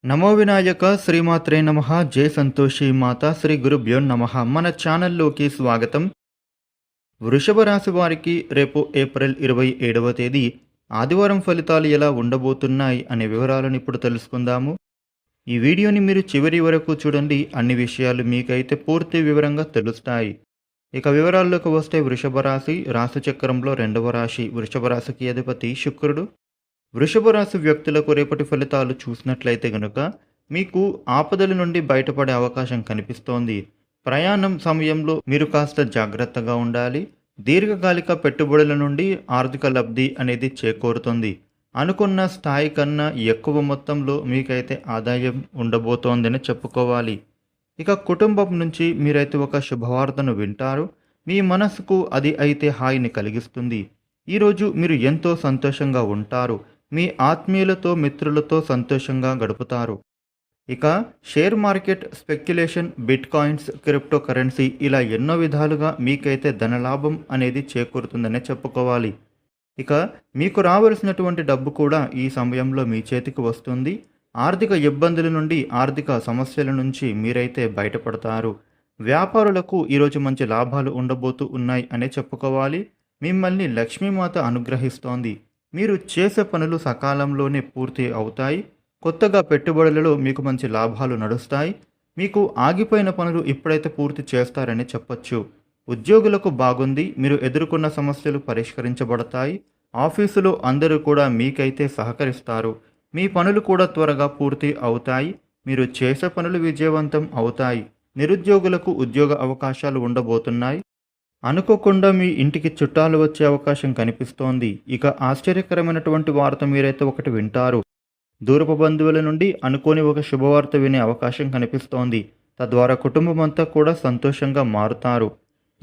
నమో వినాయక శ్రీమాత్రే నమః జై సంతోషి మాత శ్రీ గురుభ్యో నమః. మన ఛానల్లోకి స్వాగతం. వృషభ రాశి వారికి రేపు ఏప్రిల్ 27వ తేదీ ఆదివారం ఫలితాలు ఎలా ఉండబోతున్నాయి అనే వివరాలను ఇప్పుడు తెలుసుకుందాము. ఈ వీడియోని మీరు చివరి వరకు చూడండి, అన్ని విషయాలు మీకైతే పూర్తి వివరంగా తెలుస్తాయి. ఇక వివరాల్లోకి వస్తే వృషభ రాశి రాశి చక్రంలో రెండవ రాశి. వృషభ రాశికి అధిపతి శుక్రుడు. వృషభ రాశి వ్యక్తులకు రేపటి ఫలితాలు చూసినట్లయితే గనుక మీకు ఆపదల నుండి బయటపడే అవకాశం కనిపిస్తోంది. ప్రయాణం సమయంలో మీరు కాస్త జాగ్రత్తగా ఉండాలి. దీర్ఘకాలిక పెట్టుబడుల నుండి ఆర్థిక లబ్ధి అనేది చేకూరుతుంది. అనుకున్న స్థాయి కన్నా ఎక్కువ మొత్తంలో మీకైతే ఆదాయం ఉండబోతోందని చెప్పుకోవాలి. ఇక కుటుంబం నుంచి మీరైతే ఒక శుభవార్తను వింటారు. మీ మనసుకు అది అయితే హాయిని కలిగిస్తుంది. ఈరోజు మీరు ఎంతో సంతోషంగా ఉంటారు. మీ ఆత్మీయులతో మిత్రులతో సంతోషంగా గడుపుతారు. ఇక share market, speculation, bit coins, crypto currency ఇలా ఎన్నో విధాలుగా మీకైతే ధనలాభం అనేది చేకూరుతుందనే చెప్పుకోవాలి. ఇక మీకు రావలసినటువంటి డబ్బు కూడా ఈ సమయంలో మీ చేతికి వస్తుంది. ఆర్థిక ఇబ్బందుల నుండి, ఆర్థిక సమస్యల నుంచి మీరైతే బయటపడతారు. వ్యాపారులకు ఈరోజు మంచి లాభాలు ఉండబోతూ ఉన్నాయి అనే చెప్పుకోవాలి. మిమ్మల్ని లక్ష్మీమాత అనుగ్రహిస్తోంది. మీరు చేసే పనులు సకాలంలోనే పూర్తి అవుతాయి. కొత్తగా పెట్టుబడులలో మీకు మంచి లాభాలు నడుస్తాయి. మీకు ఆగిపోయిన పనులు ఇప్పుడైతే పూర్తి చేస్తారని చెప్పొచ్చు. ఉద్యోగులకు బాగుంది. మీరు ఎదుర్కొన్న సమస్యలు పరిష్కరించబడతాయి. ఆఫీసులో అందరూ కూడా మీకైతే సహకరిస్తారు. మీ పనులు కూడా త్వరగా పూర్తి అవుతాయి. మీరు చేసే పనులు విజయవంతం అవుతాయి. నిరుద్యోగులకు ఉద్యోగ అవకాశాలు ఉండబోతున్నాయి. అనుకోకుండా మీ ఇంటికి చుట్టాలు వచ్చే అవకాశం కనిపిస్తోంది. ఇక ఆశ్చర్యకరమైనటువంటి వార్త మీరైతే ఒకటి వింటారు. దూరపు బంధువుల నుండి అనుకోని ఒక శుభవార్త వినే అవకాశం కనిపిస్తోంది. తద్వారా కుటుంబం అంతా కూడా సంతోషంగా మారుతారు.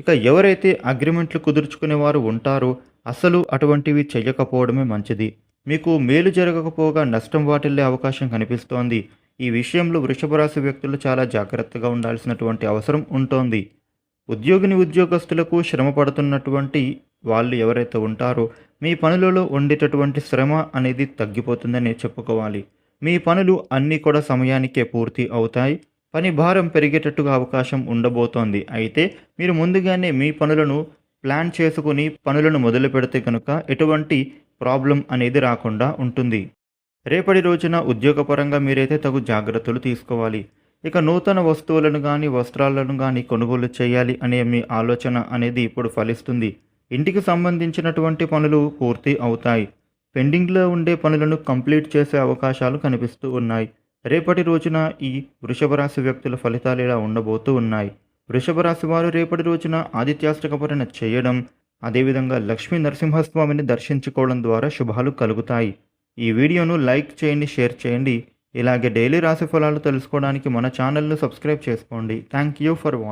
ఇక ఎవరైతే అగ్రిమెంట్లు కుదుర్చుకునేవారు ఉంటారో అసలు అటువంటివి చెయ్యకపోవడమే మంచిది. మీకు మేలు జరగకపోగా నష్టం వాటిల్లే అవకాశం కనిపిస్తోంది. ఈ విషయంలో వృషభ రాశి వ్యక్తులు చాలా జాగ్రత్తగా ఉండాల్సినటువంటి అవసరం ఉంటోంది. ఉద్యోగస్తులకు శ్రమ పడుతున్నటువంటి వాళ్ళు ఎవరైతే ఉంటారో మీ పనులలో ఉండేటటువంటి శ్రమ అనేది తగ్గిపోతుందని చెప్పుకోవాలి. మీ పనులు అన్నీ కూడా సమయానికే పూర్తి అవుతాయి. పని భారం పెరిగేటట్టుగా అవకాశం ఉండబోతోంది. అయితే మీరు ముందుగానే మీ పనులను ప్లాన్ చేసుకుని పనులను మొదలు పెడితే కనుక ఎటువంటి ప్రాబ్లం అనేది రాకుండా ఉంటుంది. రేపటి రోజున ఉద్యోగపరంగా మీరైతే తగు జాగ్రత్తలు తీసుకోవాలి. ఇక నూతన వస్తువులను కానీ వస్త్రాలను కానీ కొనుగోలు చేయాలి అనే మీ ఆలోచన అనేది ఇప్పుడు ఫలిస్తుంది. ఇంటికి సంబంధించినటువంటి పనులు పూర్తి అవుతాయి. పెండింగ్లో ఉండే పనులను కంప్లీట్ చేసే అవకాశాలు కనిపిస్తూ ఉన్నాయి. రేపటి రోజున ఈ వృషభ రాశి వ్యక్తుల ఫలితాలు ఇలా ఉండబోతూ ఉన్నాయి. వృషభ రాశి వారు రేపటి రోజున ఆదిత్యాష్టకపరణ చేయడం, అదేవిధంగా లక్ష్మీ నరసింహస్వామిని దర్శించుకోవడం ద్వారా శుభాలు కలుగుతాయి. ఈ వీడియోను లైక్ చేయండి, షేర్ చేయండి. ఇలాగే డైలీ రాశి ఫలాలు తెలుసుకోవడానికి మన ఛానల్ను సబ్స్క్రైబ్ చేసుకోండి. Thank you for watching.